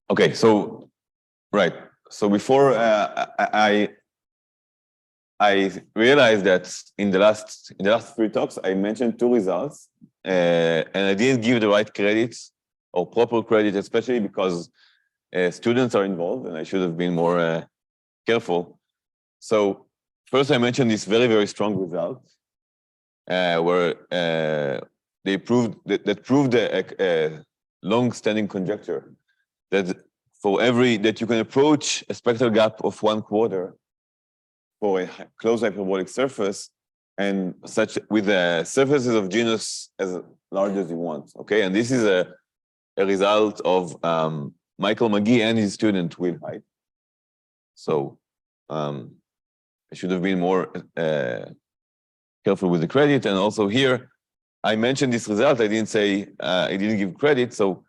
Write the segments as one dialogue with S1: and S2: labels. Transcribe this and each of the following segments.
S1: Okay, so right. So before I realized that in the last 3 talks I mentioned 2 results, and I didn't give the right credits or proper credit, especially because students are involved, and I should have been more careful. So first, I mentioned this very strong result, where they proved that proved a long-standing conjecture that for every that you can approach a spectral gap of 1/4 for a closed hyperbolic surface, and such with the surfaces of genus as large as you want. Okay, and this is a result of Michael McGee and his student Will Hyde. So I should have been more careful with the credit. And also here, I mentioned this result. I didn't say I didn't give credit. So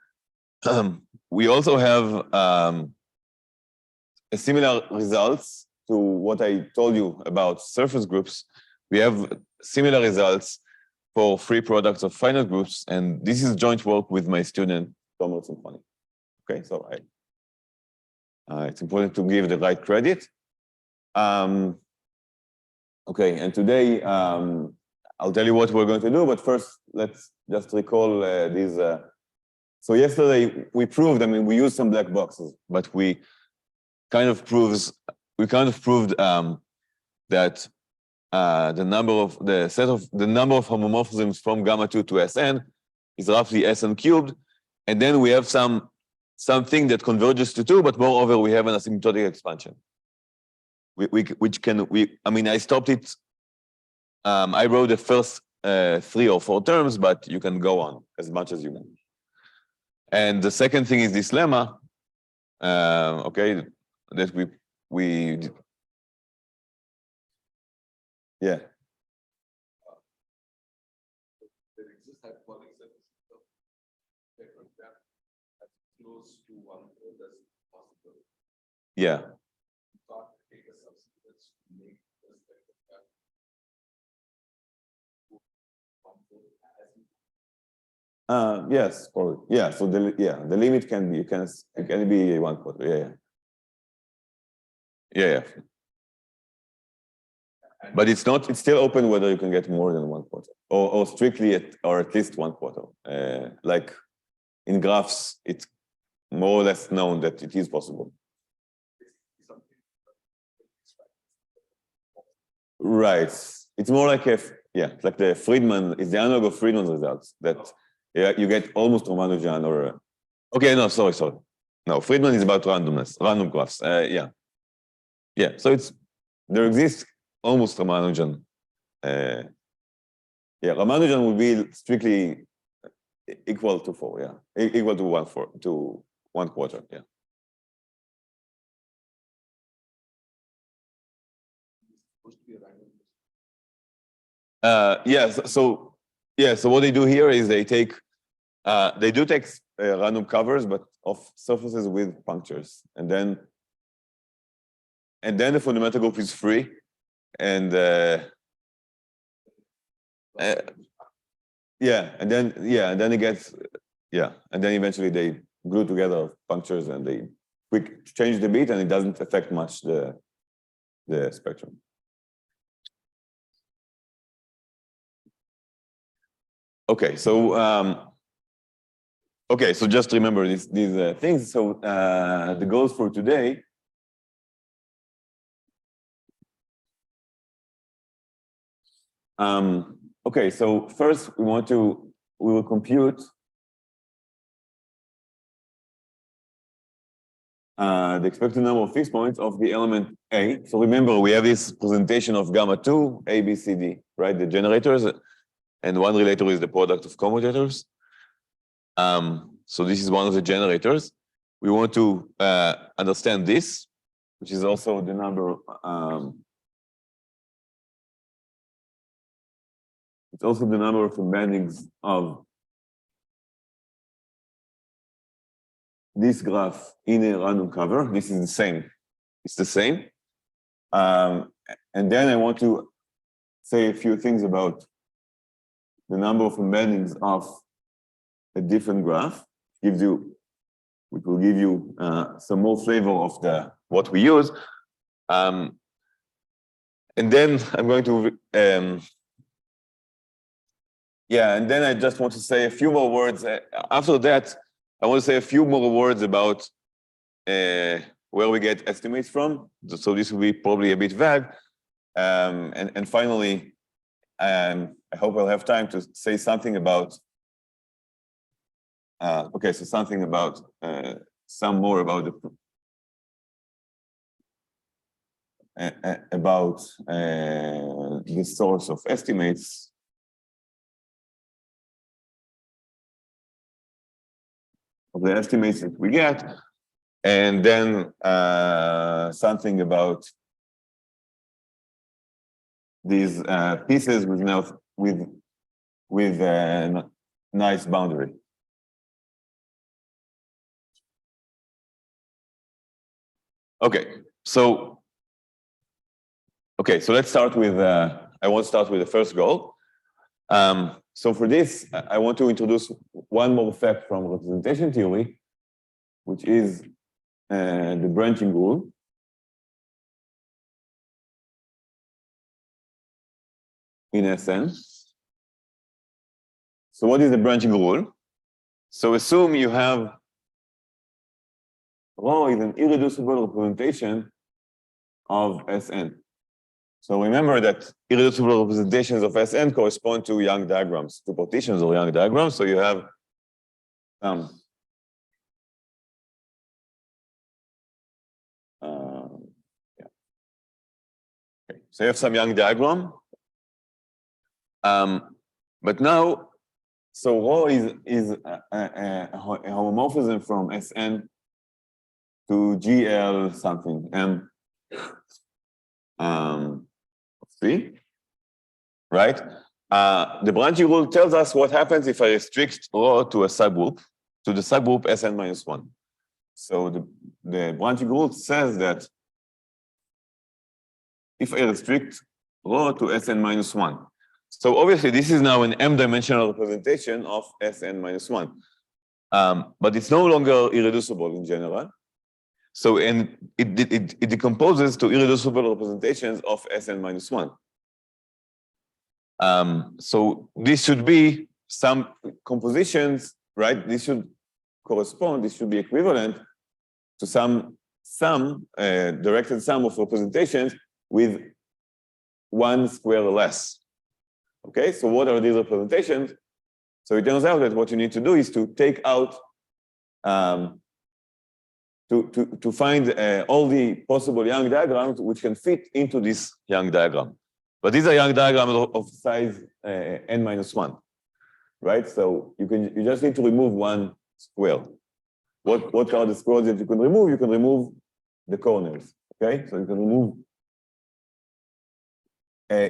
S1: we also have a similar results to what I told you about surface groups. We have similar results for free products of finite groups, and this is joint work with my student Tomer Symphony. Okay, so it's important to give the right credit. Okay, and today I'll tell you what we're going to do, but first let's just recall these. So yesterday we proved, I mean, we used some black boxes, but we kind of proved that the number of homomorphisms from gamma 2 to Sn is roughly Sn cubed, and then we have something that converges to 2, but moreover we have an asymptotic expansion. I mean, I stopped it. I wrote the first 3 or 4 terms, but you can go on as much as you want. And the second thing is this lemma, okay, that we yeah.
S2: There exists hyperbolic surfaces of different depth that's close to 1/4 as possible.
S1: Yeah.
S2: Take a substance to make the spectrum gap 1/4 as
S1: yes, or yeah. So the limit can be it can be 1/4. Yeah. But it's not. It's still open whether you can get more than 1/4, or strictly at least 1/4. Like in graphs, it's more or less known that it is possible. Right. It's more like it's like the Friedman. It's the analog of Friedman's results that you get almost Ramanujan or. Okay, no, sorry. No, Friedman is about randomness, random graphs. Yeah. So there exists almost Ramanujan. Ramanujan would be strictly equal to 4. Yeah, equal to 1/4. Yeah. So what they do here is they take random covers, but of surfaces with punctures, and then the fundamental group is free, and and then it gets and then eventually they glue together punctures and they change the beat, and it doesn't affect much the spectrum. Okay, so so just remember these things. So the goals for today. Okay, so first we will compute the expected number of fixed points of the element A. So remember, we have this presentation of gamma 2, A, B, C, D, right? The generators, and one relator is the product of commutators. So this is one of the generators. We want to understand this, which is also the number. It's also the number of embeddings of this graph in a random cover. This is the same. It's the same. And then I want to say a few things about the number of embeddings of a different graph. Gives you which will give you some more flavor of what we use. And then I'm going to, yeah, and then I just want to say a few more words. After that, I want to say a few more words about where we get estimates from. So this will be probably a bit vague. And finally, I hope I'll have time to say something about, okay, so something about, some more about the source of estimates. Of the estimates that we get, and then something about these pieces with a nice boundary. Okay, so let's start with. I want to start with the first goal. So for this, I want to introduce one more fact from representation theory, which is the branching rule. In essence. So what is the branching rule? So assume you have rho is an irreducible representation of Sn. So remember that irreducible representations of Sn correspond to Young diagrams, to partitions or Young diagrams. So you have yeah. Okay. So you have some Young diagram. But now, so rho is a homomorphism from Sn to GL something M. See, right? The branching rule tells us what happens if I restrict rho to a subgroup, to the subgroup Sn-1. So the branching rule says that if I restrict rho to Sn-1, so obviously this is now an M-dimensional representation of Sn-1, but it's no longer irreducible in general. So it decomposes to irreducible representations of Sn-1. So this should be some compositions, right? This should correspond, this should be equivalent to some directed sum of representations with 1 square or less. Okay, so what are these representations? So it turns out that what you need to do is to take out, to find all the possible Young diagrams which can fit into this Young diagram. But these are Young diagrams of size n-1, right? So you just need to remove 1 square. What are the squares that you can remove? You can remove the corners, okay? So you can remove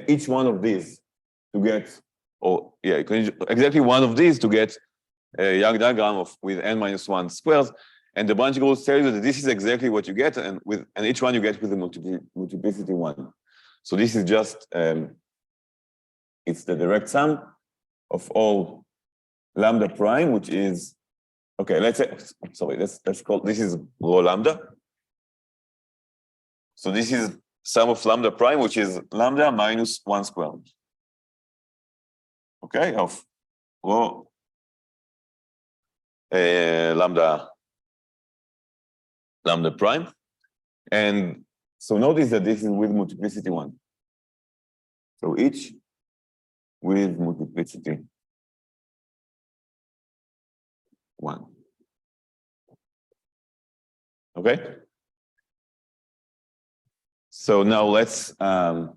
S1: each one of these to get, or yeah, you can exactly one of these to get a Young diagram with n-1 squares. And the branching rules tell you that this is exactly what you get, and each one you get with the multiplicity 1. So this is just it's the direct sum of all lambda prime, which is okay. Let's say let's call this is rho lambda. So this is sum of lambda prime, which is lambda minus 1 squared. Okay, of rho lambda prime. And so notice that this is with multiplicity 1. So each with multiplicity 1. Okay. So now let's try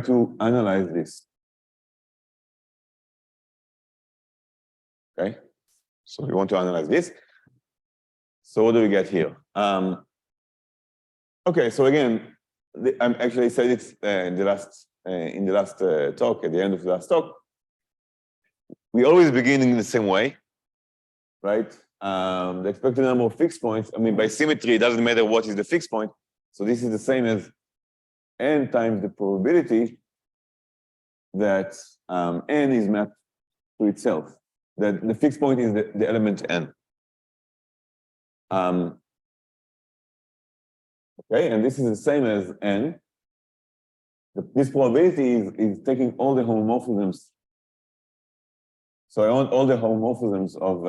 S1: to analyze this. Okay. So we want to analyze this. So what do we get here? Okay, so again, I actually said it in the last talk, at the end of the last talk. We always begin in the same way, right? The expected number of fixed points, I mean, by symmetry, it doesn't matter what is the fixed point. So this is the same as n times the probability that n is mapped to itself. the fixed point is the element n. Okay, and this is the same as n. This probability is taking all the homomorphisms. So I want all the homomorphisms of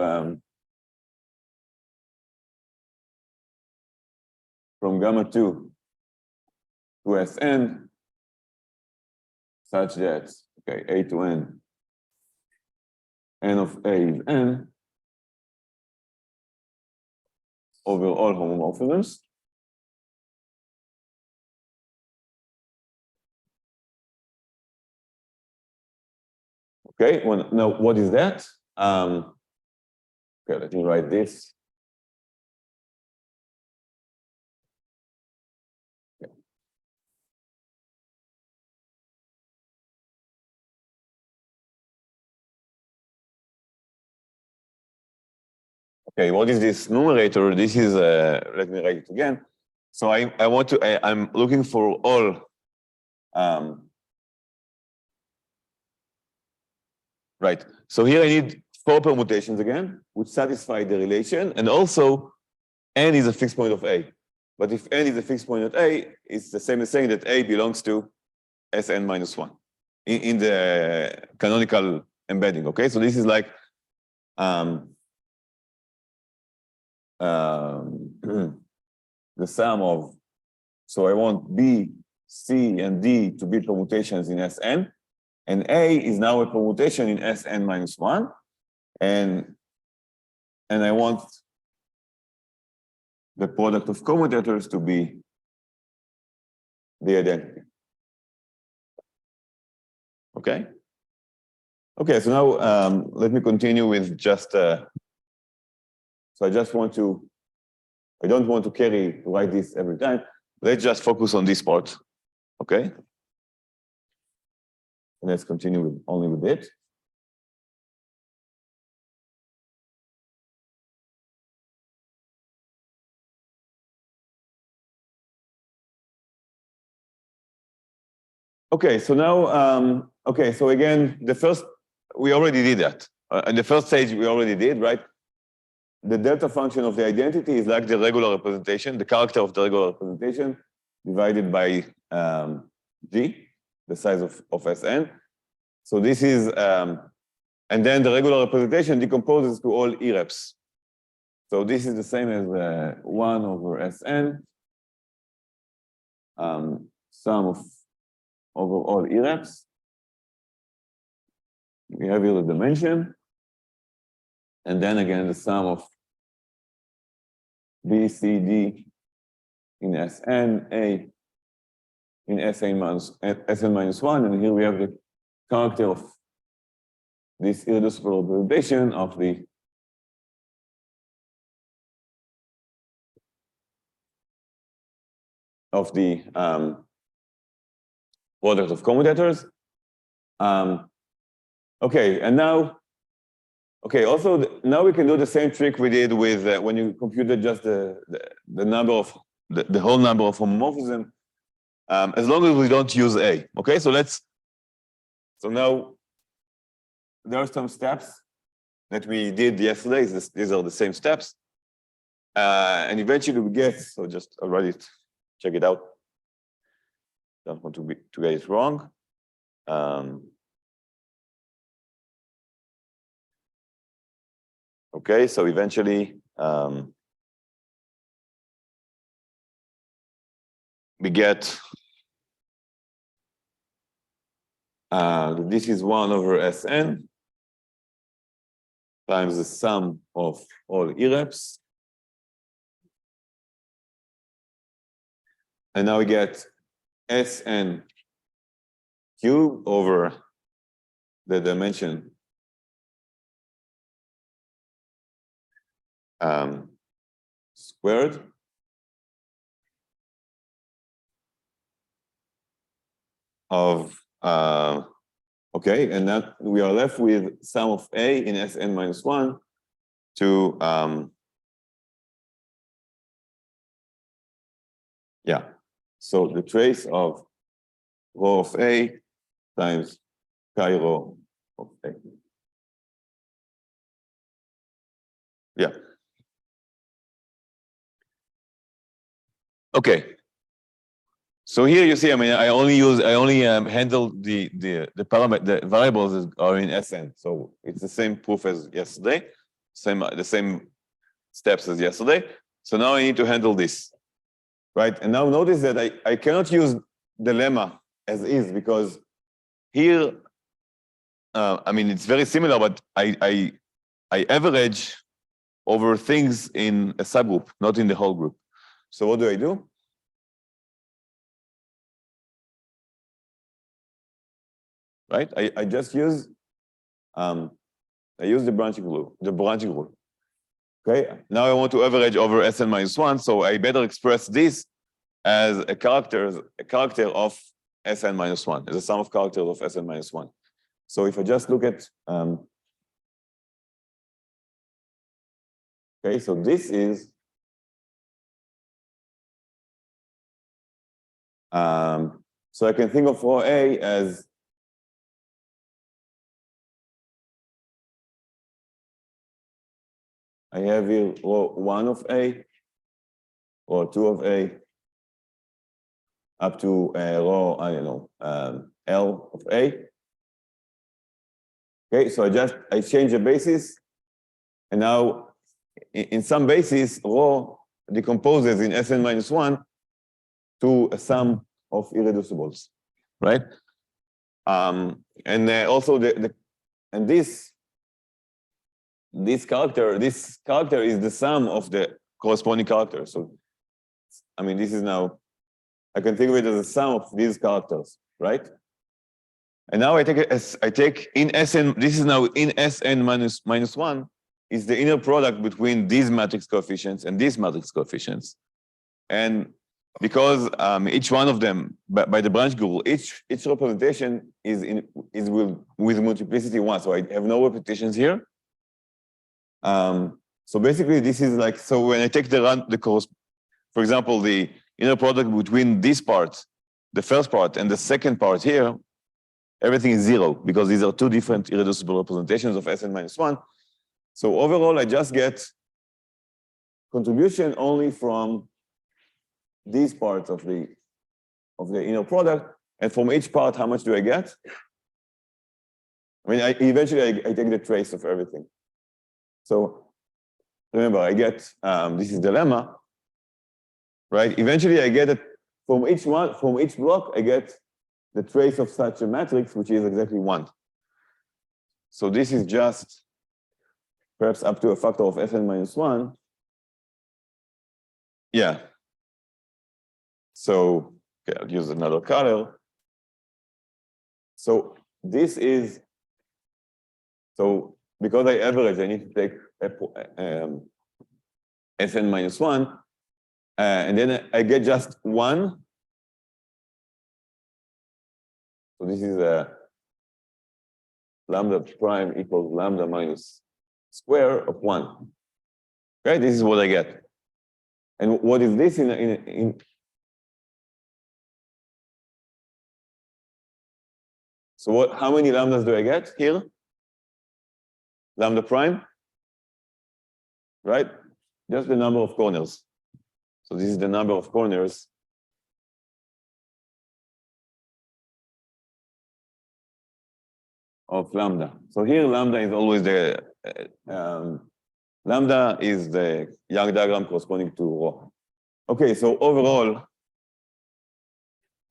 S1: from gamma 2 to Sn such that, okay, A to n, n of A is n over all homomorphisms. Okay, well, now what is that? Okay, let me write this. Okay, what is this numerator? This is, let me write it again. So I want to, I'm looking for all, right. So here I need 4 permutations again, which satisfy the relation. And also, n is a fixed point of A. But if n is a fixed point at A, it's the same as saying that A belongs to Sn minus 1 in the canonical embedding, okay? So this is like, the sum of, so I want B, C, and D to be permutations in Sn, and A is now a permutation in Sn minus 1, and I want the product of commutators to be the identity. Okay? Okay, so now let me continue with just, so I just want to, I don't want to write this every time. Let's just focus on this part, okay? And let's continue with, only with it. Okay, so now, okay, so again, the first, we already did that. In the first stage, we already did, right? The delta function of the identity is like the regular representation, the character of the regular representation divided by G, the size of Sn. So this is, and then the regular representation decomposes to all E-reps. So this is the same as 1 over Sn, sum of over all E-reps. We have here the dimension. And then again, the sum of B, C, D in Sn, A in Sn minus 1. And here we have the character of this irreducible representation of the product of commutators. Okay, and now, okay, also now we can do the same trick we did with when you computed just the number of the whole number of homomorphism, as long as we don't use A. Okay, so so now there are some steps that we did yesterday. These are the same steps, and eventually we get. So just I'll write it. Check it out. Don't want to get it wrong. Okay, so eventually we get this is 1 over Sn times the sum of all E-reps. And now we get Sn cubed over the dimension squared. Of, okay, and that we are left with sum of A in Sn minus 1 to, yeah. So the trace of rho of A times chi rho of A. Yeah. Okay. So here you see, I mean, I only handle the parameter, the variables that are in Sn. So it's the same proof as yesterday, the same steps as yesterday. So now I need to handle this, right? And now notice that I cannot use the lemma as is, because here, I mean, it's very similar, but I average over things in a subgroup, not in the whole group. So what do? Right? I just use the branching rule. Okay. Now I want to average over Sn minus 1, so I better express this as a character of Sn minus 1, as a sum of characters of Sn minus 1. So if I just look at okay, so this is so I can think of rho A as I have here rho 1 of A, or 2 of A, up to rho, I don't know, L of A. Okay, so I change the basis, and now in some basis, rho decomposes in Sn minus 1 to a sum of irreducibles, right? And also this character is the sum of the corresponding character. So, I mean, this is now, I can think of it as a sum of these characters, right? And now I take in Sn, this is now in Sn minus 1, is the inner product between these matrix coefficients and these matrix coefficients. And because each one of them, by the branch rule, each representation is with multiplicity 1, so I have no repetitions here. So basically, this is like, so when I take for example, the inner product between this part, the first part, and the second part here, everything is 0, because these are two different irreducible representations of Sn minus 1. So overall, I just get contribution only from these parts of the inner product, and from each part, how much do I get? I mean, eventually I take the trace of everything. So remember, I get this is the lemma, right? Eventually, I get it from each block. I get the trace of such a matrix, which is exactly 1. So this is just perhaps up to a factor of Sn minus 1. Yeah. So okay, I'll use another color. So this is, so because I average, I need to take Sn minus 1, and then I get just 1. So this is lambda prime equals lambda minus square of 1. Okay, this is what I get. And what is this in so how many lambdas do I get here? Lambda prime, right? Just the number of corners. So this is the number of corners of lambda. So here lambda is always the lambda is the Young diagram corresponding to rho. Okay, so overall,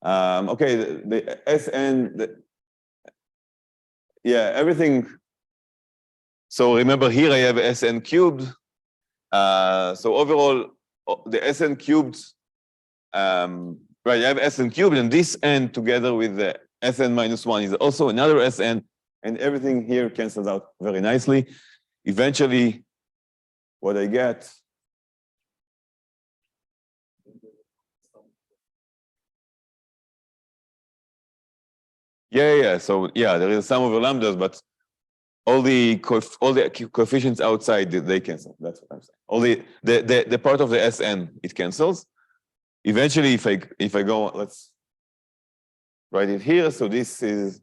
S1: okay, the Sn, yeah, everything. So remember here I have Sn cubed. So overall, the Sn cubed, right, I have Sn cubed, and this n together with the Sn minus 1 is also another Sn, and everything here cancels out very nicely. Eventually, what I get, yeah. So yeah, there is some over lambdas, but all the coefficients outside, they cancel. That's what I'm saying. All the part of the Sn, it cancels. Eventually, if I go, let's write it here. So this is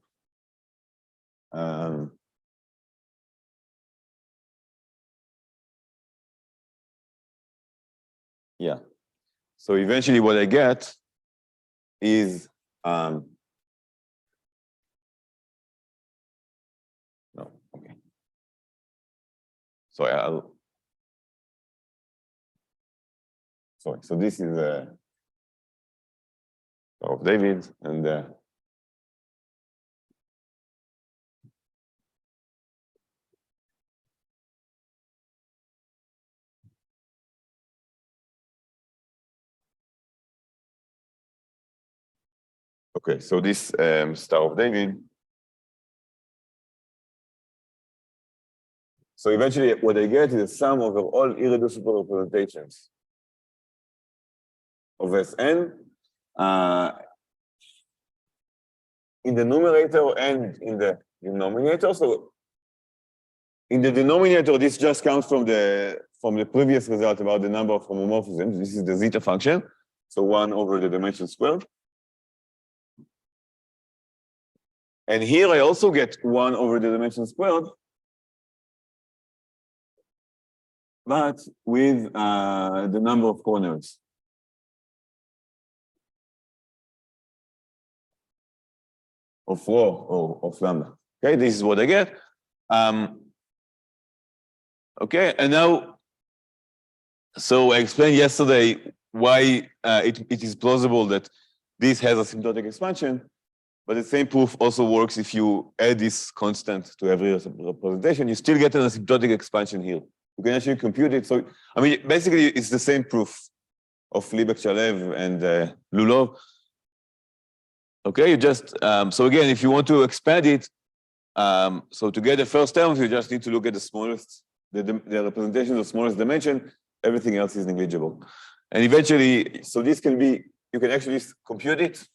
S1: Yeah. So eventually what I get is, no, okay. So so this is of David, and okay, so this Star of David. So eventually what I get is a sum over all irreducible representations of Sn in the numerator and in the denominator. So in the denominator, this just comes from the previous result about the number of homomorphisms. This is the zeta function. So 1 over the dimension squared. And here I also get 1 over the dimension squared, but with the number of corners. Of rho or of lambda. Okay, this is what I get. Okay, and now, so I explained yesterday why it is plausible that this has asymptotic expansion, but the same proof also works if you add this constant to every representation. You still get an asymptotic expansion here. You can actually compute it. So, I mean, basically, it's the same proof of Liebig-Shalev and Lulov. Okay, you just, so again, if you want to expand it, so to get the first term, you just need to look at the smallest, the representation of the smallest dimension. Everything else is negligible. And eventually, so this can be, you can actually compute it.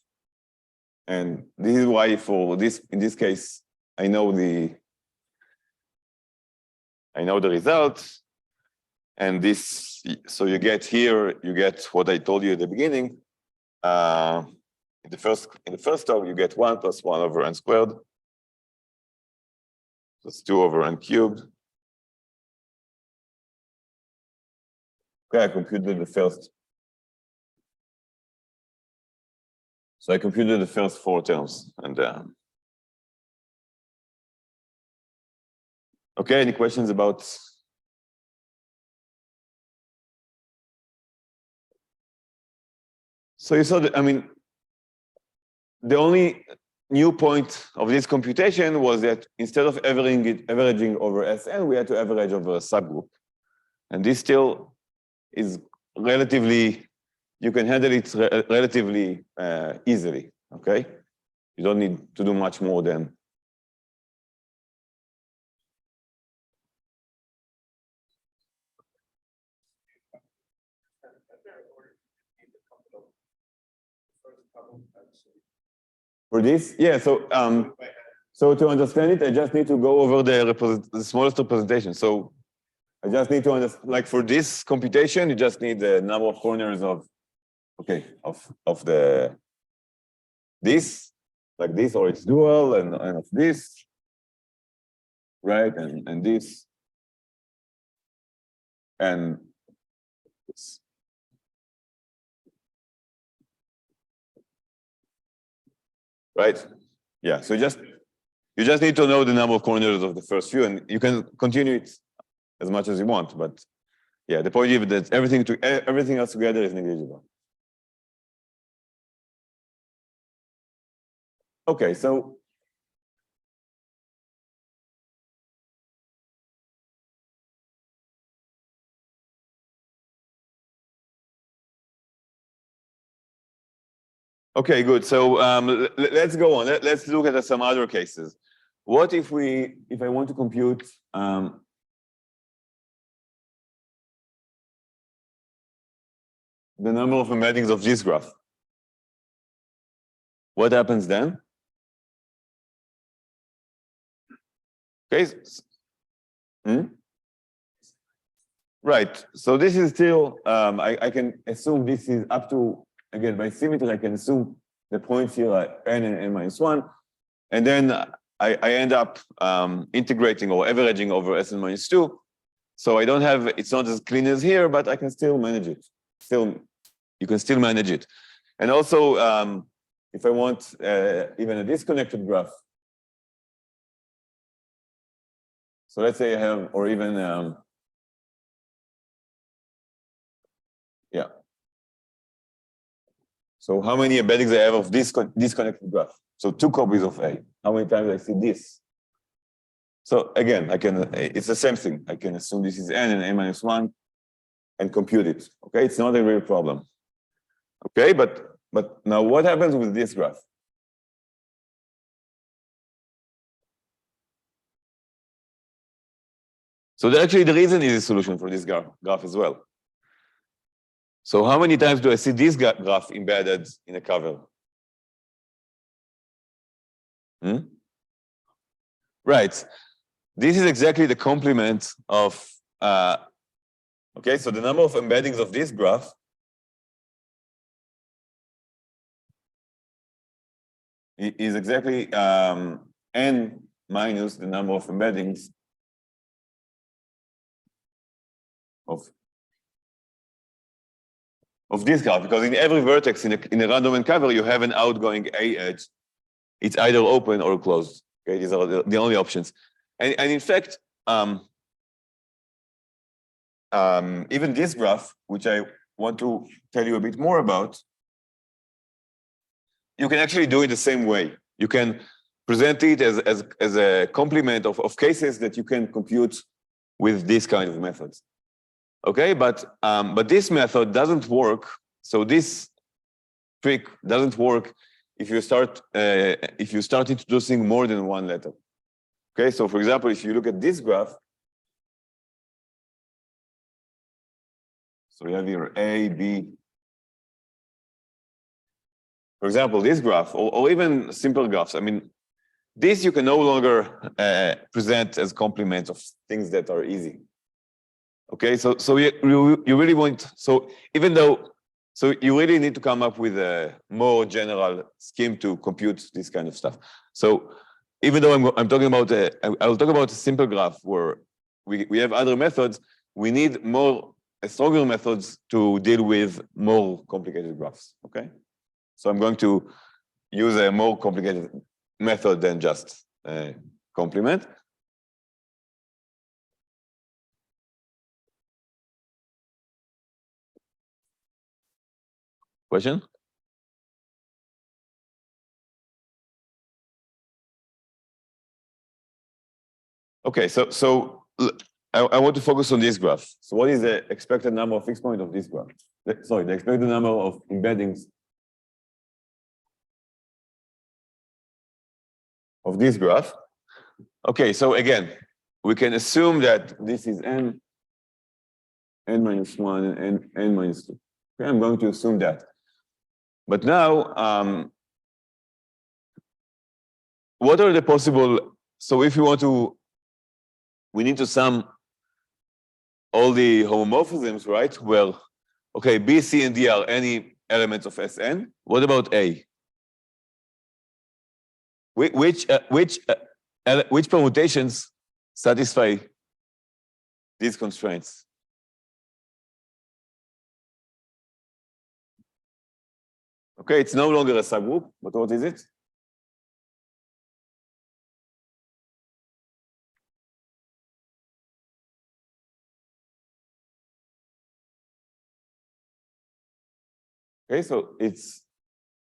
S1: And this is why for this, in this case, I know the result. And this, so you get here, you get what I told you at the beginning. In the first term, you get 1 plus 1 over n squared. That's 2 over n cubed. Okay, I computed the first. So I computed the first 4 terms. And okay, any questions about? So you saw that, I mean, the only new point of this computation was that instead of averaging over Sn, we had to average over a subgroup. And this still is relatively, you can handle it relatively easily, okay? You don't need to do much more than. For this, yeah, so to understand it, I just need to go over the smallest representation. So I just need to understand, like for this computation, you just need the number of corners of, okay, of the, this, like this, or its dual, and of this, right, and this, and this. Right? Yeah, so you just need to know the number of corners of the first few, and you can continue it as much as you want, but yeah, the point is that everything else together is negligible. Okay, so okay, good. So let's go on. Let's look at some other cases. What if I want to compute the number of embeddings of this graph? What happens then? Okay. Right. So this is still, I can assume this is up to, again, by symmetry, I can assume the points here are n and n minus 1. And then I end up integrating or averaging over Sn minus 2. So I don't have, it's not as clean as here, but I can still manage it. still manage it. And also, if I want even a disconnected graph, so let's say I have, or even, yeah. So how many embeddings I have of this disconnected graph? So 2 copies of A. How many times I see this? So again, it's the same thing. I can assume this is n and n minus 1 and compute it. Okay, it's not a real problem. Okay, but now what happens with this graph? So actually there isn't an easy solution for this graph as well. So how many times do I see this graph embedded in a cover? Right. This is exactly the complement of, okay, so the number of embeddings of this graph is exactly n minus the number of embeddings of this graph, because in every vertex in a random n-cover, you have an outgoing A edge. It's either open or closed. Okay, these are the only options. And in fact, even this graph, which I want to tell you a bit more about, you can actually do it the same way. You can present it as a complement of cases that you can compute with this kind of methods. Okay, but this method doesn't work. So this trick doesn't work if you start introducing more than one letter. Okay, so for example, if you look at this graph, so you have here A, B. For example, this graph, or even simple graphs. I mean, this you can no longer present as complements of things that are easy. Okay, so you really want, so you really need to come up with a more general scheme to compute this kind of stuff. So even though I'm talking about I'll talk about a simple graph where we have other methods, we need stronger methods to deal with more complicated graphs. Okay, so I'm going to use a more complicated method than just complement. Question? Okay, so I want to focus on this graph. So what is the expected number of fixed point of this graph? Sorry, the expected number of embeddings of this graph. Okay, so again, we can assume that this is n minus 1 and n minus 2. Okay, I'm going to assume that. But now, what are the possible, so if you want to, we need to sum all the homomorphisms, right? Well, okay, B, C, and D are any elements of Sn. What about A? Which permutations satisfy these constraints? Okay, it's no longer a subgroup, but what is it? Okay, so it's,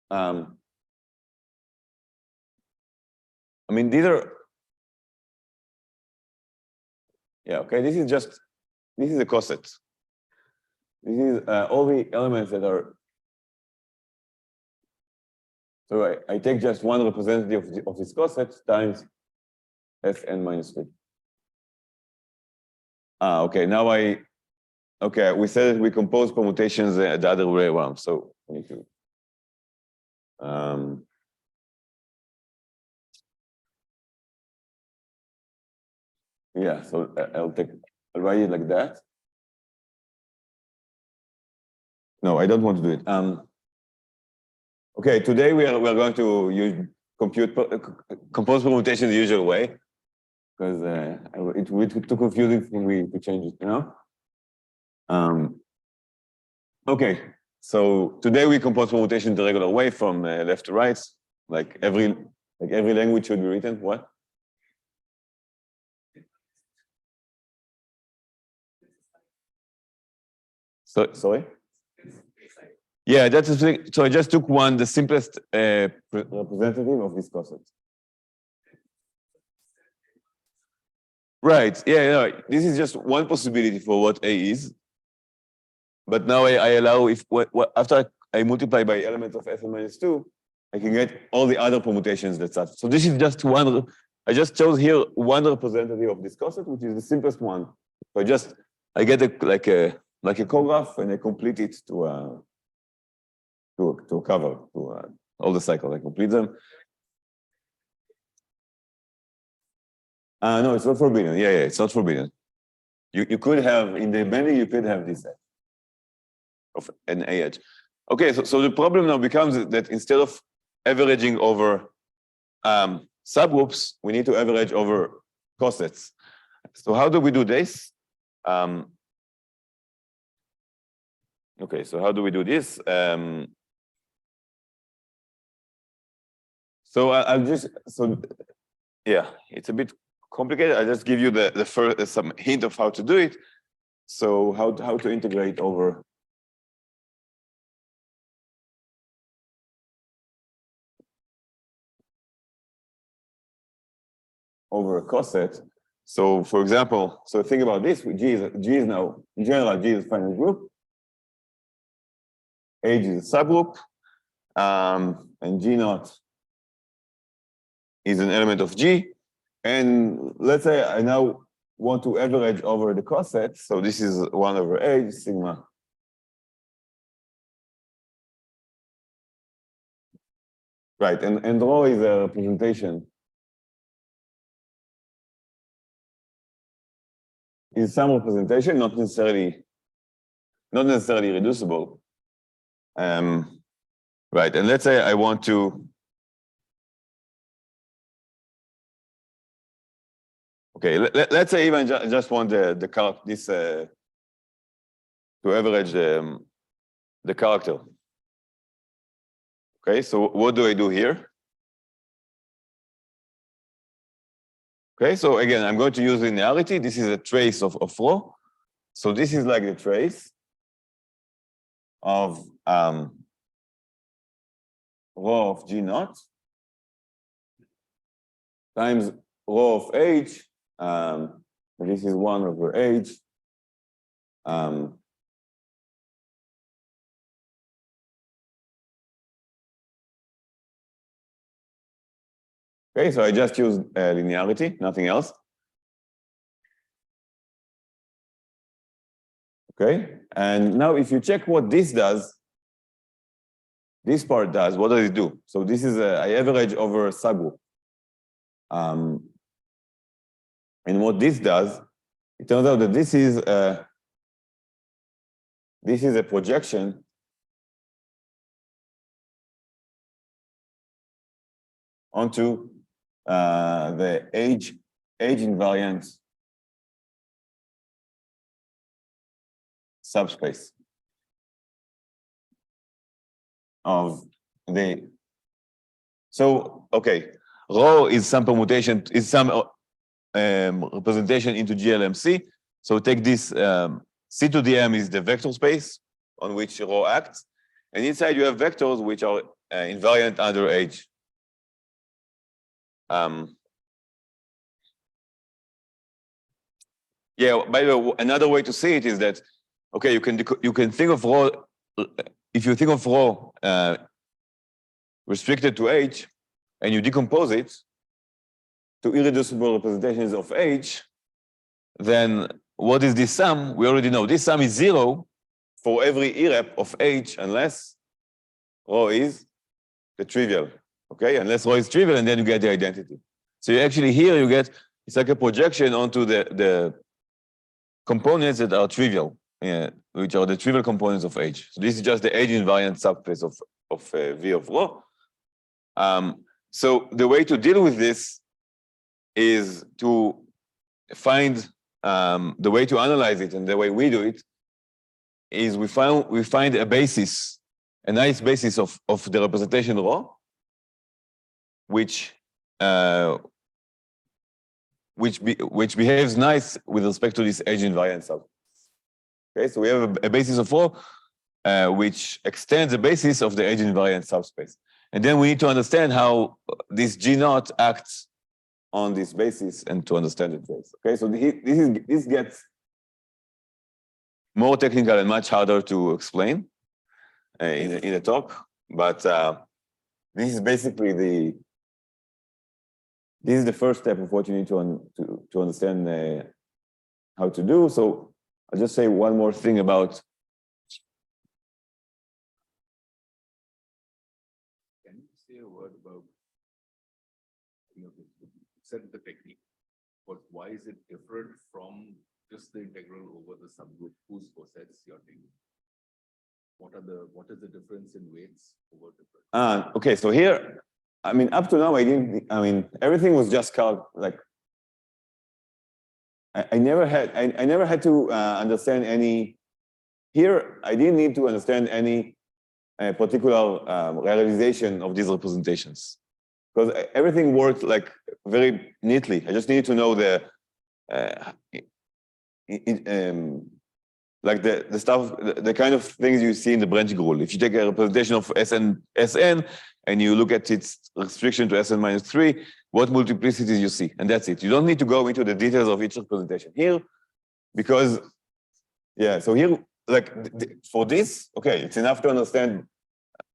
S1: I mean, these are, yeah, okay, this is a coset. This is all the elements that are, so I take just one representative of this coset times Sn minus 3. Okay, now okay, we said that we compose permutations the other way around, so we need to, yeah, so I'll write it like that. No, I don't want to do it. Okay, today we are going to compose permutation the usual way, because it would be too confusing for me to change it, you know? Okay, so today we compose permutation the regular way from left to right, like every language should be written. What? So, sorry? Yeah, that's the thing. So I just took the simplest representative of this concept. Right, yeah, this is just one possibility for what A is. But now I allow, after I multiply by elements of Fn minus 2, I can get all the other permutations that's such. So this is just one, I just chose here one representative of this concept, which is the simplest one. So I get like a co-graph and I complete it to cover all the cycles. I complete them. No, it's not forbidden. Yeah, it's not forbidden. You could have, in the bending, you could have this of an AH. Okay, so the problem now becomes that instead of averaging over subgroups, we need to average over cosets. So how do we do this? Okay, so how do we do this? Yeah, it's a bit complicated. I'll just give you the first some hint of how to do it. So how to integrate over a coset. So for example, so think about this, G is now, in general, G is a finite group, H is a subgroup, and G naught is an element of G. And let's say I now want to average over the coset. So this is 1 over H, sigma. Right, and rho is a representation. Is some representation, not necessarily reducible. Right, and let's say I want to. Okay, let's say even just want this to average the character. Okay, so what do I do here? Okay, so again, I'm going to use linearity. This is a trace of rho. So this is like the trace of rho of G naught times rho of H. This is 1 over H. Okay, so I just use linearity, nothing else. Okay, and now if you check what this does, this part does, what does it do? So this is I average over a subgroup. And what this does, it turns out that this is a projection onto the age invariant subspace of the. So okay, rho is some permutation, is some representation into GLMC. So take this C to the M is the vector space on which rho acts, and inside you have vectors which are invariant under H. Yeah, by the way, another way to see it is that, okay, you can think of rho, if you think of rho restricted to H, and you decompose it to irreducible representations of H, then what is this sum? We already know this sum is 0 for every irrep of H unless rho is the trivial, okay? Unless rho is trivial, and then you get the identity. So you actually here you get, it's like a projection onto the components that are trivial, which are the trivial components of H. So this is just the H invariant subspace of V of rho. So the way to deal with this is to find the way to analyze it, and the way we do it is we find a basis, a nice basis of the representation rho, which behaves nice with respect to this edge invariant subspace. Okay, so we have a basis of rho which extends the basis of the edge invariant subspace. And then we need to understand how this G naught acts on this basis and to understand it. Okay, so this gets more technical and much harder to explain in a talk, but this is basically the first step of what you need to understand how to do. So I'll just say one more thing about.
S2: Can you say a word about, you said the technique, but why is it different from just the integral over the subgroup whose cosets you're taking? What is the difference in weights over different?
S1: Okay, so here, I mean, up to now, everything was just like, I never had to understand any, here, I didn't need to understand any particular realization of these representations, because everything worked like very neatly. I just needed to know the, like the stuff, the kind of things you see in the branching rule. If you take a representation of Sn and you look at its restriction to Sn minus 3, what multiplicities you see, and that's it. You don't need to go into the details of each representation here, because, yeah, so here, like for this, okay, it's enough to understand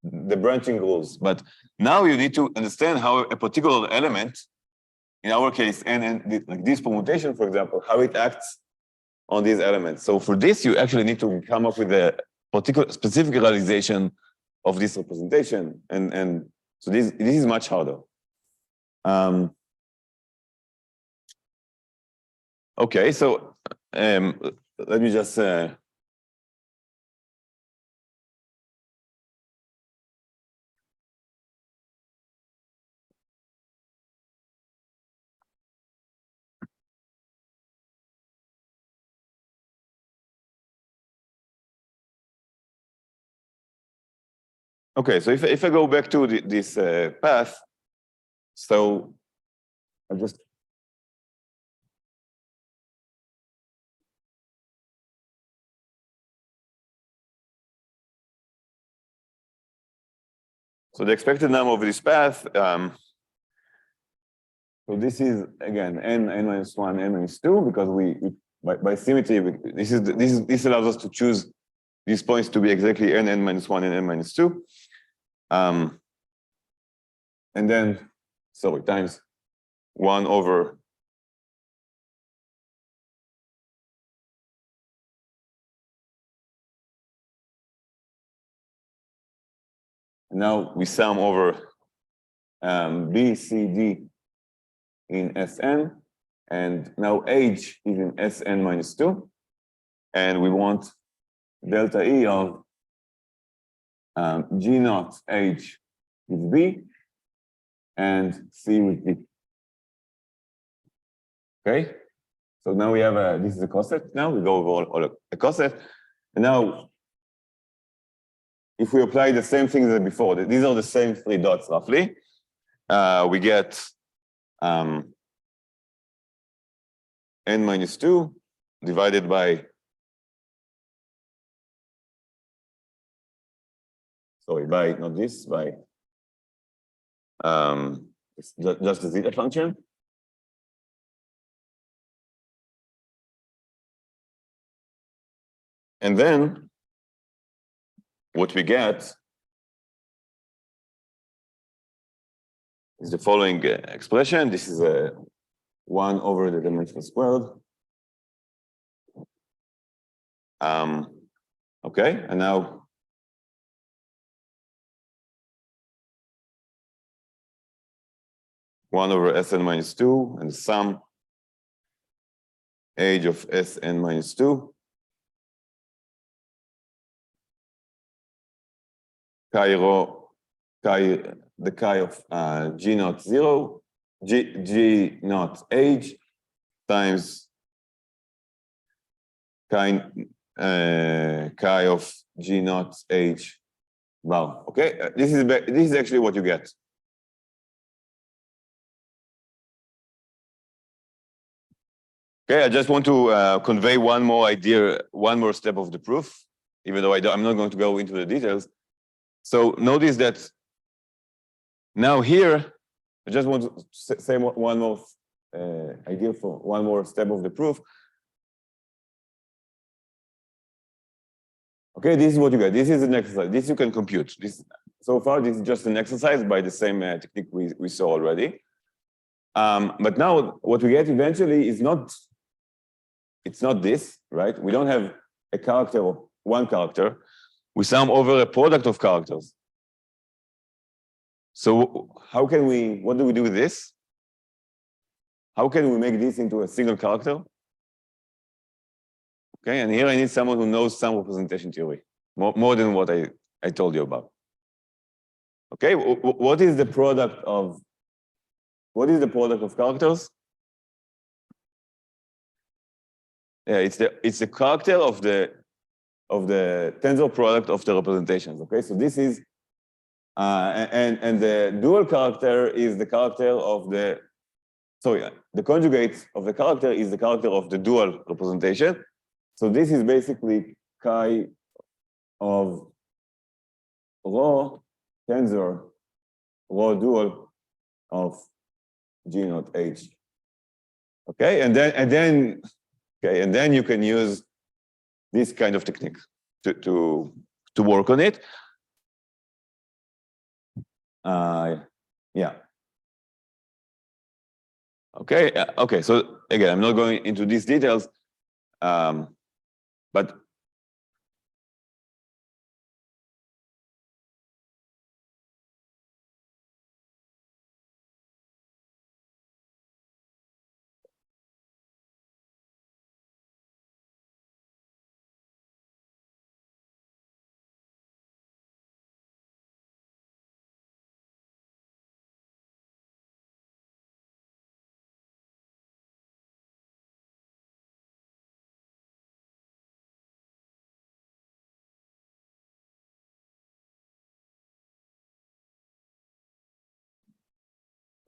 S1: the branching rules, but now you need to understand how a particular element, in our case, and like this permutation, for example, how it acts on these elements. So for this, you actually need to come up with a particular specific realization of this representation. And so this is much harder. Okay, so let me just okay, so if I go back to this path, so I just so the expected number of this path. So this is again n minus 1, n minus 2, because by symmetry this allows us to choose these points to be exactly n minus 1 and n minus 2. And then, sorry, times 1 over now we sum over B, C, D in Sn, and now H is in Sn minus 2, and we want delta E of G naught H with B and C with D. Okay, so now we have this is a coset. Now we go over all a coset, and now if we apply the same things as before, these are the same 3 dots roughly. We get n minus 2 divided by, sorry, by not this, by just the zeta function. And then what we get is the following expression. This is a 1 over the dimension squared. Okay, and now one over Sn minus 2 and the sum H of Sn minus 2. Chi rho, the chi of G naught 0, G naught H times chi chi of G naught H bar. Okay, this is actually what you get. Okay, I just want to convey one more idea, one more step of the proof, even though I'm not going to go into the details. So notice that now here, I just want to say one more idea for one more step of the proof. Okay, this is what you get. This is an exercise. This you can compute. So far, this is just an exercise by the same technique we saw already. But now what we get eventually is it's not this, right? We don't have a character of one character. We sum over a product of characters. So what do we do with this? How can we make this into a single character? Okay, and here I need someone who knows some representation theory, more than what I told you about. Okay, what is the product of characters? Yeah, it's the character of the tensor product of the representations. Okay, so this is and the dual character is the character of the conjugate of the character is the character of the dual representation. So this is basically chi of rho tensor rho dual of G naught H. Okay, and then you can use this kind of technique to work on it. Yeah. Okay. Okay. So again, I'm not going into these details, but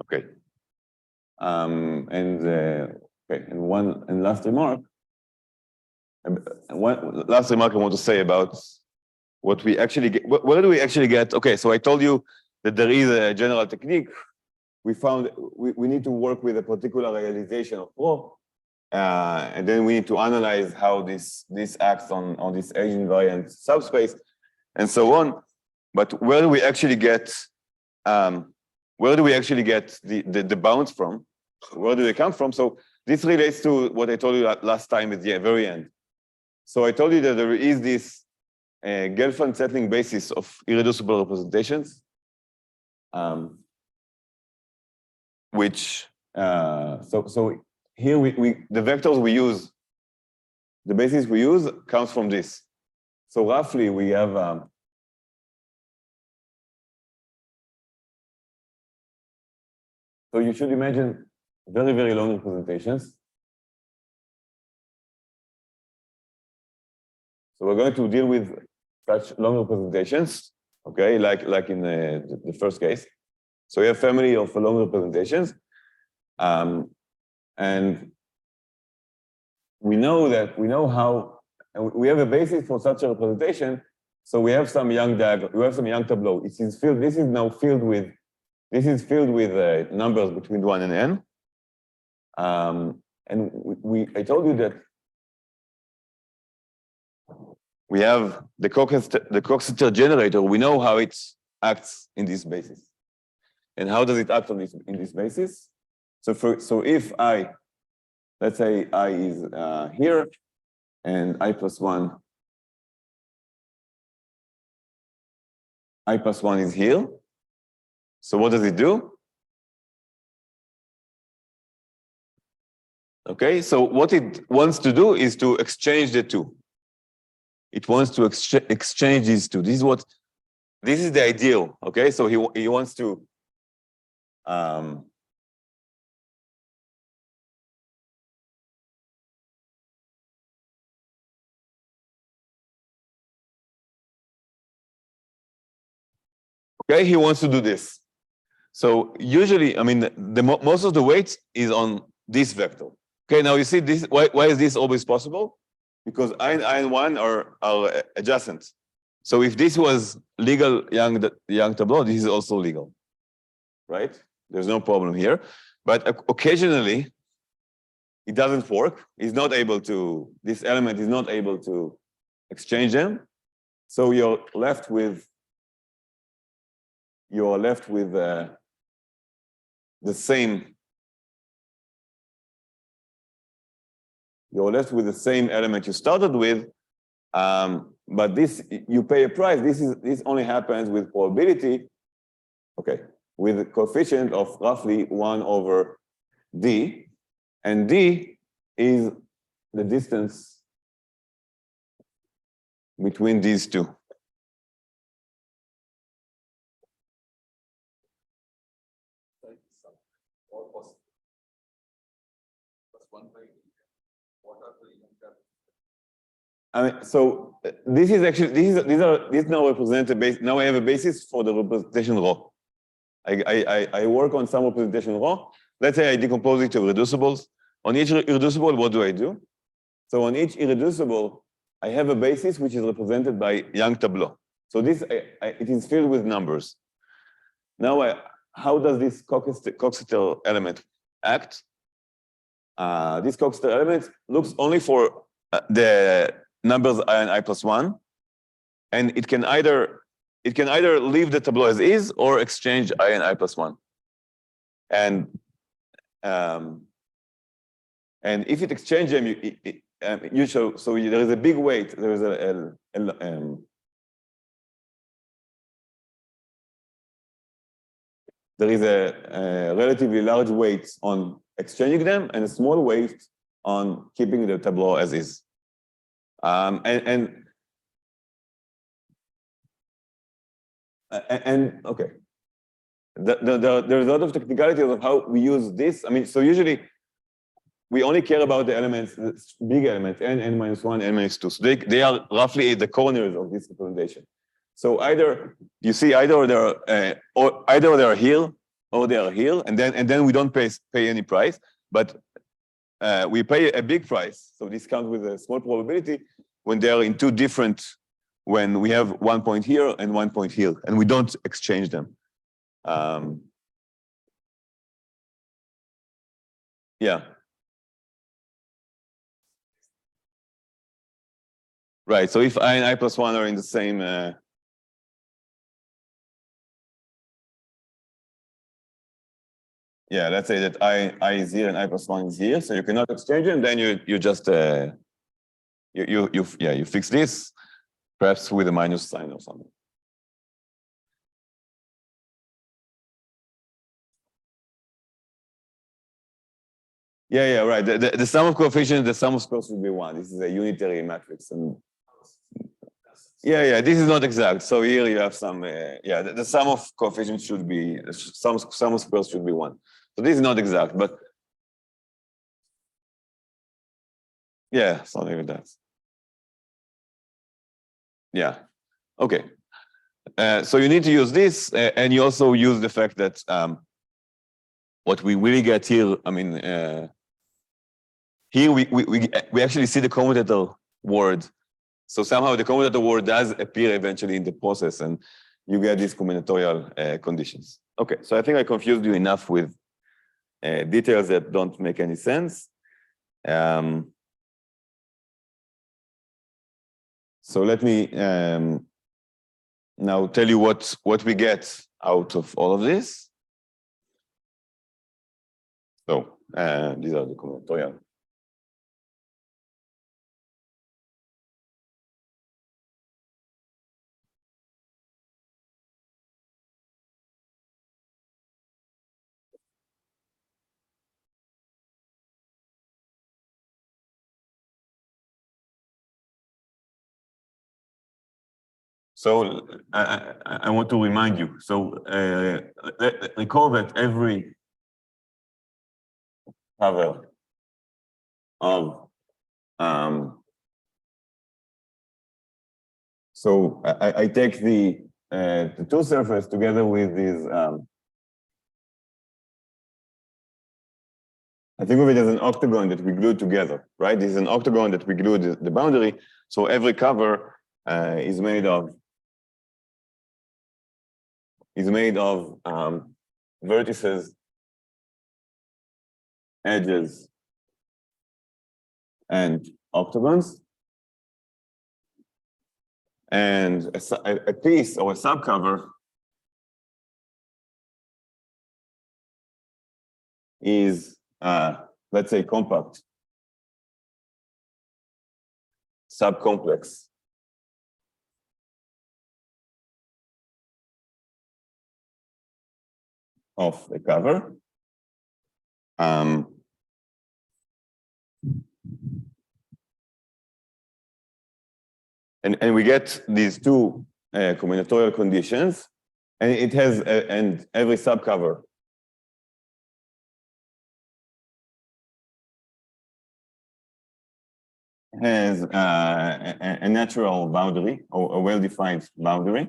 S1: okay. And last remark. One last remark I want to say about what we actually get. Where do we actually get? Okay, so I told you that there is a general technique. We found we need to work with a particular realization of rho, and then we need to analyze how this acts on this age invariant subspace, and so on. But where do we actually get? Where do we actually get the bounds from? Where do they come from? So this relates to what I told you last time at the very end. So I told you that there is this Gelfand settling basis of irreducible representations, which so here the vectors we use, the basis we use comes from this. So roughly we have so you should imagine very, very long representations. So we're going to deal with such long representations, okay, like in the first case. So we have family of long representations, and we know how, and we have a basis for such a representation. So we have some Young diagram, we have some Young tableau. This is now filled with numbers between 1 and n. And I told you that we have the Coxeter generator. We know how it acts in this basis. And how does it act in this basis? So if let's say I is here, and I plus one is here. So what does it do? Okay, so what it wants to do is to exchange the two. It wants to exchange these two. This is the ideal. Okay, so he wants to Okay, he wants to do this. So usually, I mean, most of the weight is on this vector. Okay, now you see this. Why is this always possible? Because I and 1 are adjacent. So if this was legal Young tableau, this is also legal, right? There's no problem here. But occasionally, it doesn't work. It's not able to. This element is not able to exchange them. So you're left with the same. You're left with the same element you started with, but this you pay a price. This only happens with probability, okay, with a coefficient of roughly 1 over d, and d is the distance between these two. I mean, so this is actually these now represent a base. Now I have a basis for the representation rho. I work on some representation rho. Let's say I decompose it to reducibles. On each irreducible, what do? So on each irreducible, I have a basis which is represented by Young tableau. So this it is filled with numbers. Now, how does this Coxeter element act? This Coxeter element looks only for the numbers I and I plus 1, and it can either leave the tableau as is or exchange I and I plus 1. And if it exchanges them, you show. So there is a big weight. There is a relatively large weight on exchanging them and a small weight on keeping the tableau as is. Okay, there's a lot of technicalities of how we use this. I mean, so usually we only care about the elements, the big elements, n minus 1, n minus 2. So they are roughly at the corners of this representation. So either you see either they are here or they are here, and then we don't pay any price, but we pay a big price. So this comes with a small probability when they are in two different, when we have 1 point here and 1 point here, and we don't exchange them. Yeah. Right. So if I and I plus 1 are in the same. Yeah, let's say that I is here and I plus 1 is here, so you cannot exchange them. Then you just you fix this, perhaps with a minus sign or something. Yeah, right. The sum of coefficients, the sum of squares will be 1. This is a unitary matrix, and yeah, this is not exact. So here you have some. The sum of coefficients should be sum of squares should be 1. So this is not exact, but yeah, something like that. Yeah. Okay. So you need to use this, and you also use the fact that what we really get here. I mean, here we actually see the commutator word. So somehow the commutator word does appear eventually in the process, and you get these combinatorial conditions. Okay, so I think I confused you enough with details that don't make any sense. So let me now tell you what we get out of all of this. So these are the combinatorial. So I want to remind you. So recall that every cover of so I take the the two surfaces together with these, I think of it as an octagon that we glued together, right? This is an octagon that we glued the boundary. So every cover is made of vertices, edges, and octagons. And a piece or a subcover is, let's say, compact, subcomplex. Of the cover. And we get these two combinatorial conditions, and it has, and every subcover has a natural boundary or a well-defined boundary.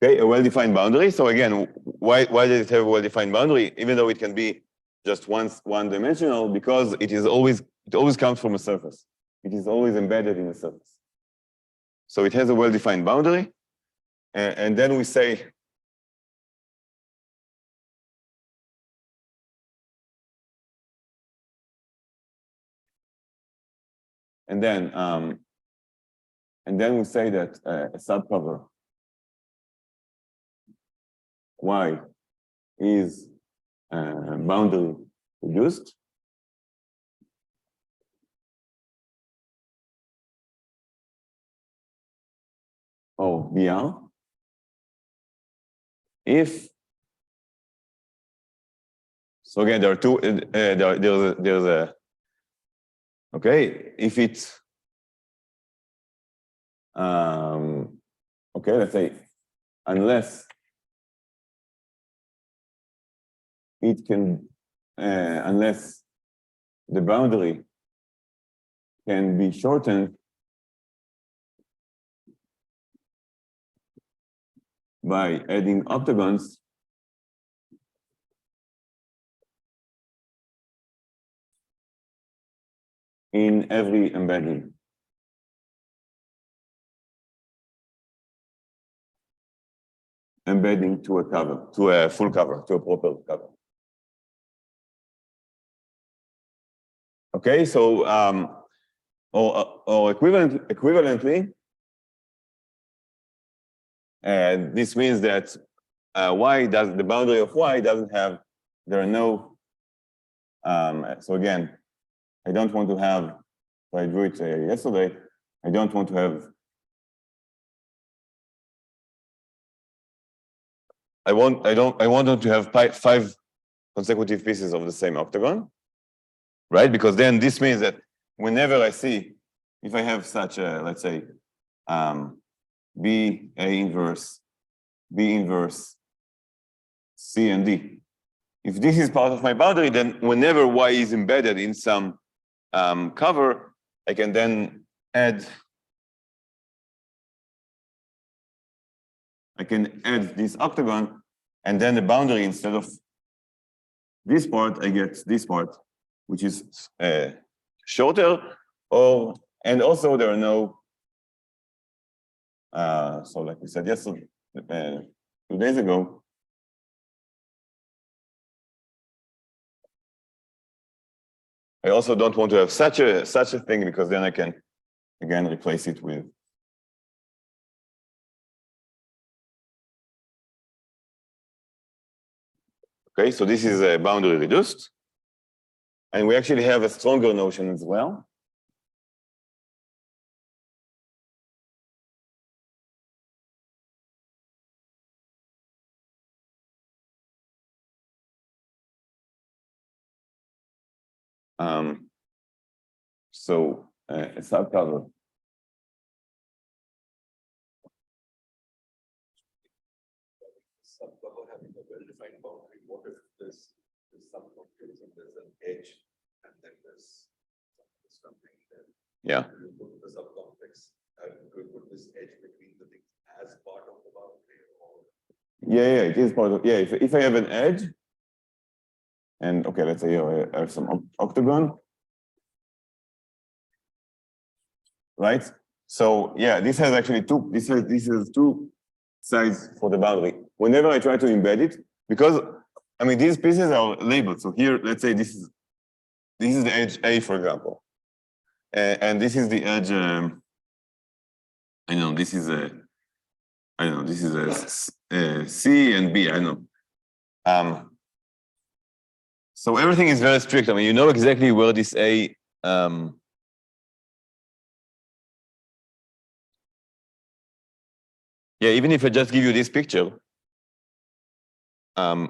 S1: Okay, a well-defined boundary. So again, why does it have a well-defined boundary, even though it can be just one-dimensional? Because it always comes from a surface. It is always embedded in a surface. So it has a well-defined boundary, and then we say, and then we say that a subcover Y is boundary reduced. Or BR. If, so again, there are two, there's a, okay, if it's, okay, let's say, unless it can, unless the boundary can be shortened by adding octagons, in every embedding. Embedding to a cover, to a full cover, to a proper cover. Okay, so or equivalently, this means that the boundary of Y doesn't have, there are no, so again, I don't want to have, I drew it yesterday, I don't want to have, I want them to have 5 consecutive pieces of the same octagon, right? Because then this means that whenever I see, if I have such a, let's say, B, A inverse, B inverse, C and D. If this is part of my boundary, then whenever Y is embedded in some cover, I can then add, this octagon, and then the boundary, instead of this part, I get this part, which is shorter, and also there are no, so like we said yesterday, 2 days ago, I also don't want to have such a thing, because then I can again replace it with okay, so this is a boundary reduced. And we actually have a stronger notion as well. So a subcover.
S2: Subcover having a well-defined boundary. What if this subcover and there's an edge, and then there's something there?
S1: Yeah.
S2: The subcomplex, we put this edge between the things as part of the boundary, or
S1: Yeah, it is part of, yeah, if I have an edge, and okay, let's say I have some octagon, right? So yeah, this has actually this has two sides for the boundary. Whenever I try to embed it, because I mean these pieces are labeled. So here, let's say this is the edge A, for example, and this is the edge. I know this is a. I don't know this is a C and B. I know. So everything is very strict. I mean, you know exactly where this A. Yeah, even if I just give you this picture,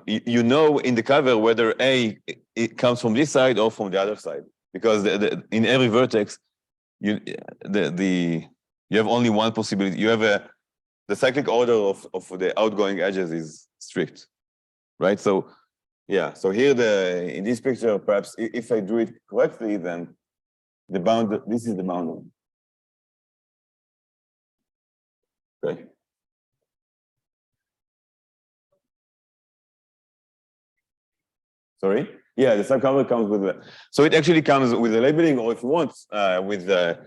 S1: you know in the cover whether A it comes from this side or from the other side, because in every vertex, you have only one possibility. You have the cyclic order of the outgoing edges is strict, right? So yeah, so here in this picture, perhaps if I do it correctly, then this is the boundary. Okay. Sorry? Yeah, the subcover comes with so it actually comes with the labeling, or if you want, with the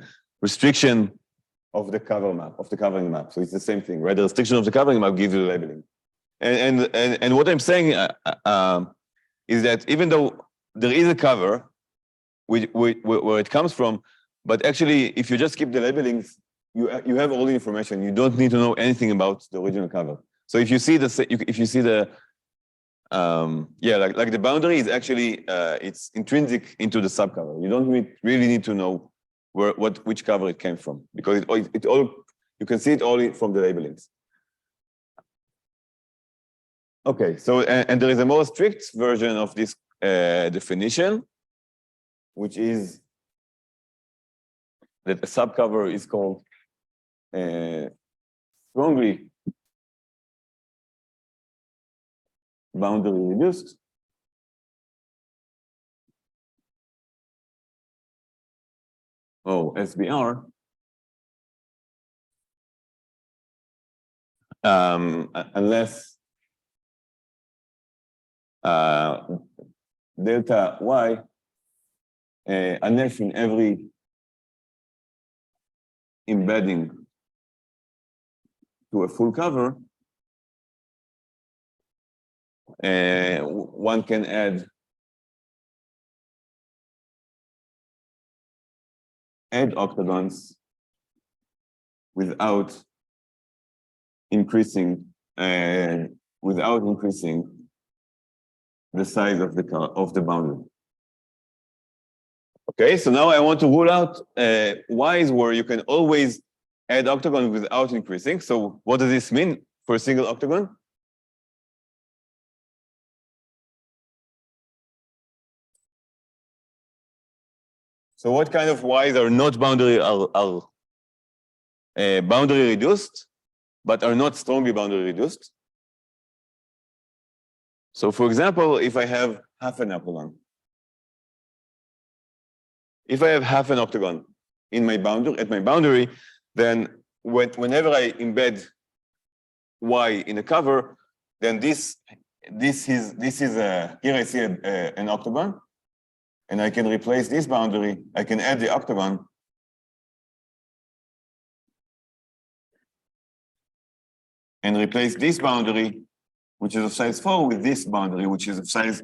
S1: restriction of the cover map, of the covering map. So it's the same thing, right? The restriction of the covering map gives you the labeling. And what I'm saying is that even though there is a cover where it comes from, but actually, if you just keep the labelings, you have all the information. You don't need to know anything about the original cover. So if you see the yeah, like the boundary is actually it's intrinsic into the subcover. You don't really need to know which cover it came from, because it all you can see it only from the labelings. Okay, so and there is a more strict version of this definition, which is that a subcover is called strongly boundary reduced. Oh, SBR. Unless delta Y, unless in every embedding to a full cover, one can add octagons without increasing the size of the boundary. Okay, so now I want to rule out Y's where you can always add octagon without increasing. So what does this mean for a single octagon? So what kind of Y's are not boundary boundary reduced, but are not strongly boundary reduced? So for example, if I have half an octagon, in my boundary, at my boundary, then whenever I embed Y in a cover, then this is here I see an octagon, and I can replace this boundary. I can add the octagon, and replace this boundary, which is of size 4, with this boundary, which is of size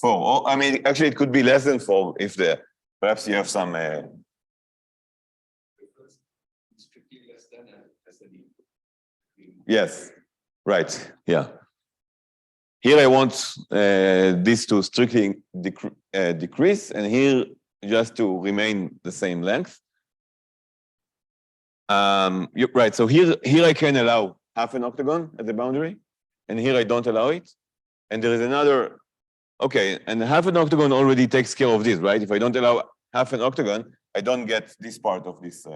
S1: 4. Or I mean, actually, it could be less than 4 if perhaps you have some.
S2: strictly less than SD.
S1: Yes, right. Yeah. Here I want this to strictly decrease, and here just to remain the same length. You're right. So here I can allow half an octagon at the boundary, and here I don't allow it. And there is another. Okay, and half an octagon already takes care of this, right? If I don't allow half an octagon, I don't get this part of this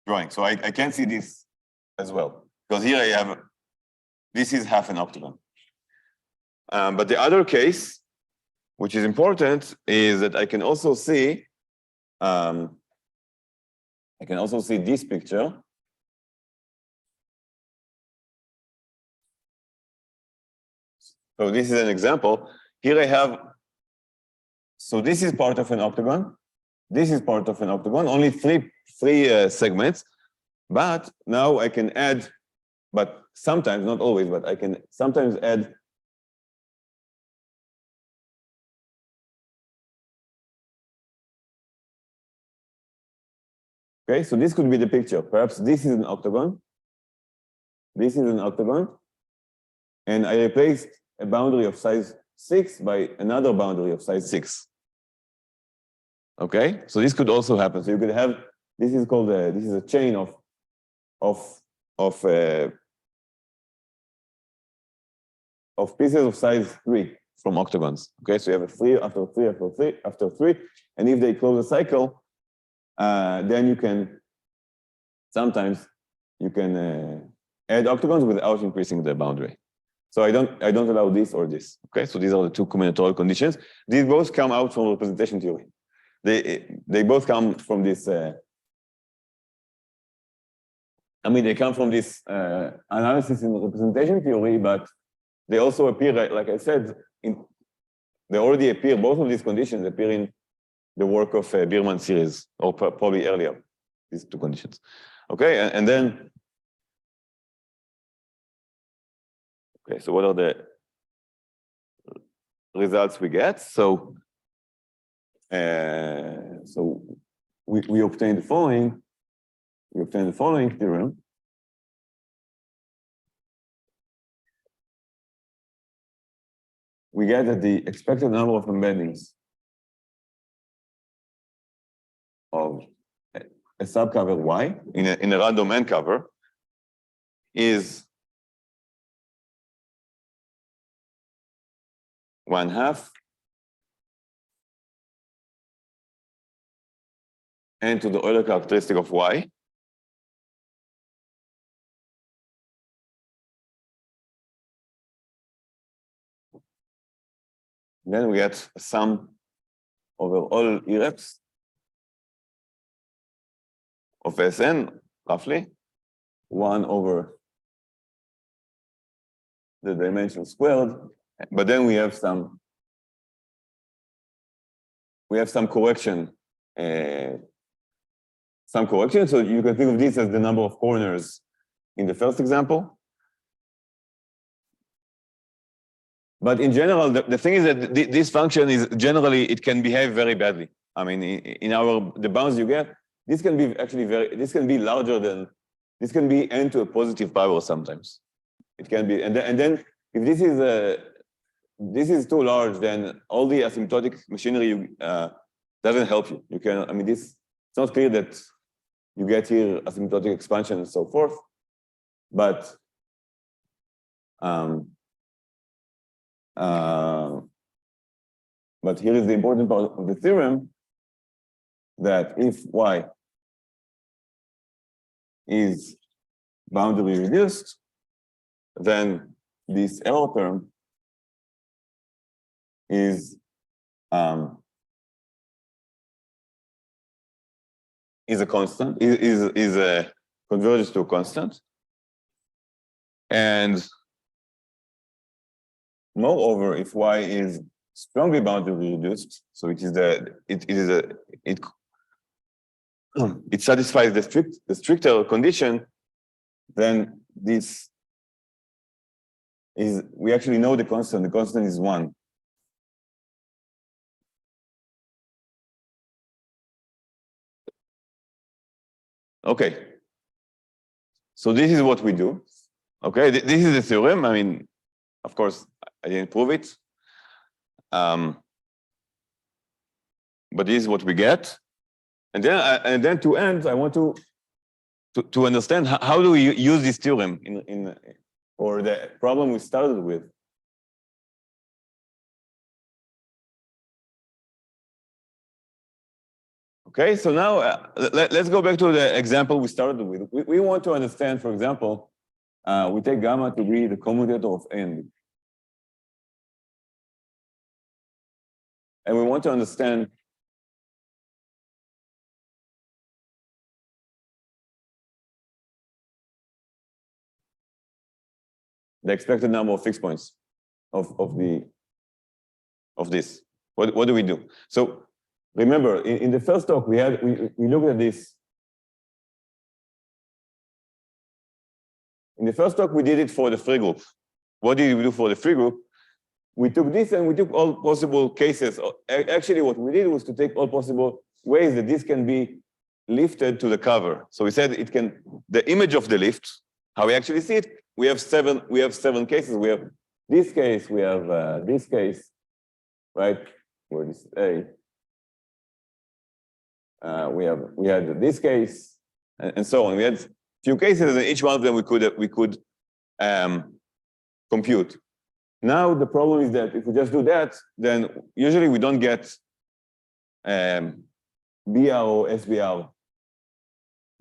S1: drawing. So I can see this as well, because here I have, this is half an octagon. But the other case, which is important, is that I can also see I can also see this picture. So this is an example. Here I have, so this is part of an octagon. This is part of an octagon, only three segments. But now I can add, but sometimes, not always, but I can sometimes add okay, so this could be the picture. Perhaps this is an octagon. This is an octagon. And I replaced a boundary of size 6 by another boundary of size 6. Okay, so this could also happen. So you could have, this is called this is a chain of pieces of size 3 from octagons. Okay, so you have a 3 after 3 after 3 after 3, and if they close a cycle, then you can sometimes you can add octagons without increasing the boundary. So I don't allow this or this. Okay, so these are the two combinatorial conditions. These both come out from representation theory. They both come from this. I mean, they come from this analysis in representation theory, but they also appear, like I said, they already appear. Both of these conditions appear in the work of Bierman series, or probably earlier. These two conditions. Okay, and then. Okay, so what are the results we get? So, we obtain the following. We obtain the following theorem. We get that the expected number of embeddings of a subcover Y in a random n cover is 1/2 n to the Euler characteristic of Y. Then we get a sum over all EREPs of Sn, roughly, 1 over the dimension squared. But then we have some correction. So you can think of this as the number of corners in the first example. But in general, the thing is that this function is generally, it can behave very badly. I mean, in the bounds you get, this can be actually this can be larger than, this can be n to a positive power sometimes. It can be, and then if this is too large, then all the asymptotic machinery doesn't help you. You can, I mean, it's not clear that you get here asymptotic expansion and so forth, but here is the important part of the theorem, that if Y is boundary reduced, then this error term is a constant, is a converges to a constant. And moreover, if Y is strongly boundary reduced, so it satisfies the stricter condition, then this is, we actually know the constant is 1. Okay, so this is what we do. Okay, this is the theorem. I mean, of course, I didn't prove it. But this is what we get. And then to end, I want to understand how do we use this theorem for the problem we started with. Okay, so now let's go back to the example we started with. We want to understand, for example, we take gamma to be the commutator of n. And we want to understand the expected number of fixed points of this. What do we do? So remember, in the first talk we looked at this. In the first talk we did it for the free group. What did we do for the free group? We took this and we took all possible cases. Actually, what we did was to take all possible ways that this can be lifted to the cover. So we said it can, the image of the lift, how we actually see it, we have seven cases. We have this case, we have this case, right? Where this A. We had this case, and so on. We had few cases, and each one of them we could compute. Now the problem is that if we just do that, then usually we don't get BR or SBR.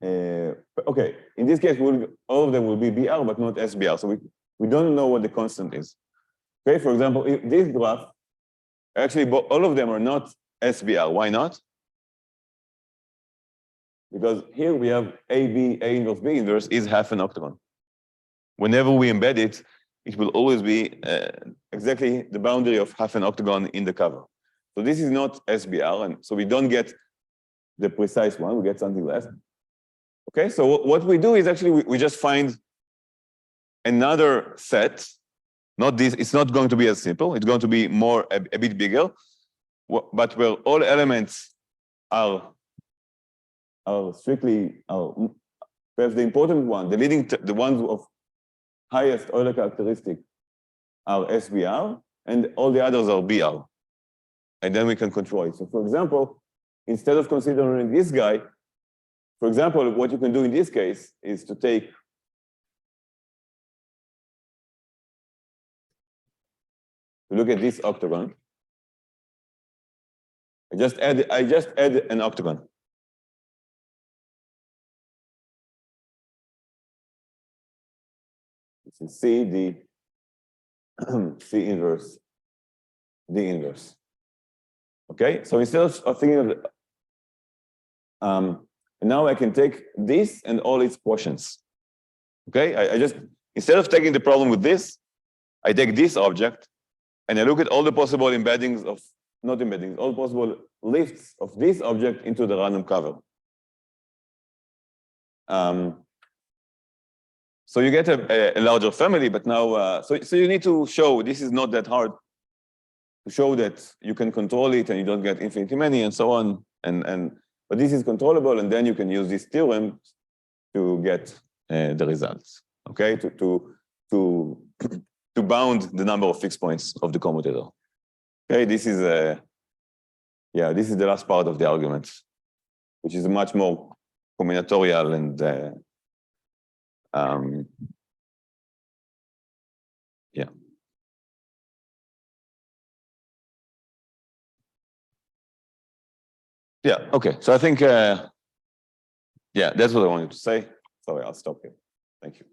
S1: Okay, in this case, all of them will be BR, but not SBR. So we don't know what the constant is. Okay, for example, if this graph, actually all of them are not SBR. Why not? Because here we have A inverse B inverse is half an octagon. Whenever we embed it, it will always be exactly the boundary of half an octagon in the cover. So this is not SBR, and so we don't get the precise one, we get something less. Okay, so what we do is actually we just find another set, not this, it's not going to be as simple, it's going to be more, a bit bigger, but where all elements are strictly, perhaps the important one, the ones of highest Euler characteristic are SBR, and all the others are BR. And then we can control it. So for example, instead of considering this guy, for example, what you can do in this case is to take look at this octagon. I just add an octagon. This is C, D, C inverse, D inverse. Okay, so instead of thinking of now I can take this and all its quotients. Okay, I just, instead of taking the problem with this, I take this object and I look at all the possible embeddings of, not embeddings, all possible lifts of this object into the random cover. So you get a larger family, but now, so you need to show, this is not that hard, to show that you can control it and you don't get infinitely many and so on. But this is controllable, and then you can use this theorem to get the results, okay? To bound the number of fixed points of the commutator. Okay, this is this is the last part of the argument, which is much more combinatorial and yeah. Yeah, okay. So I think, yeah, that's what I wanted to say. Sorry, I'll stop here. Thank you.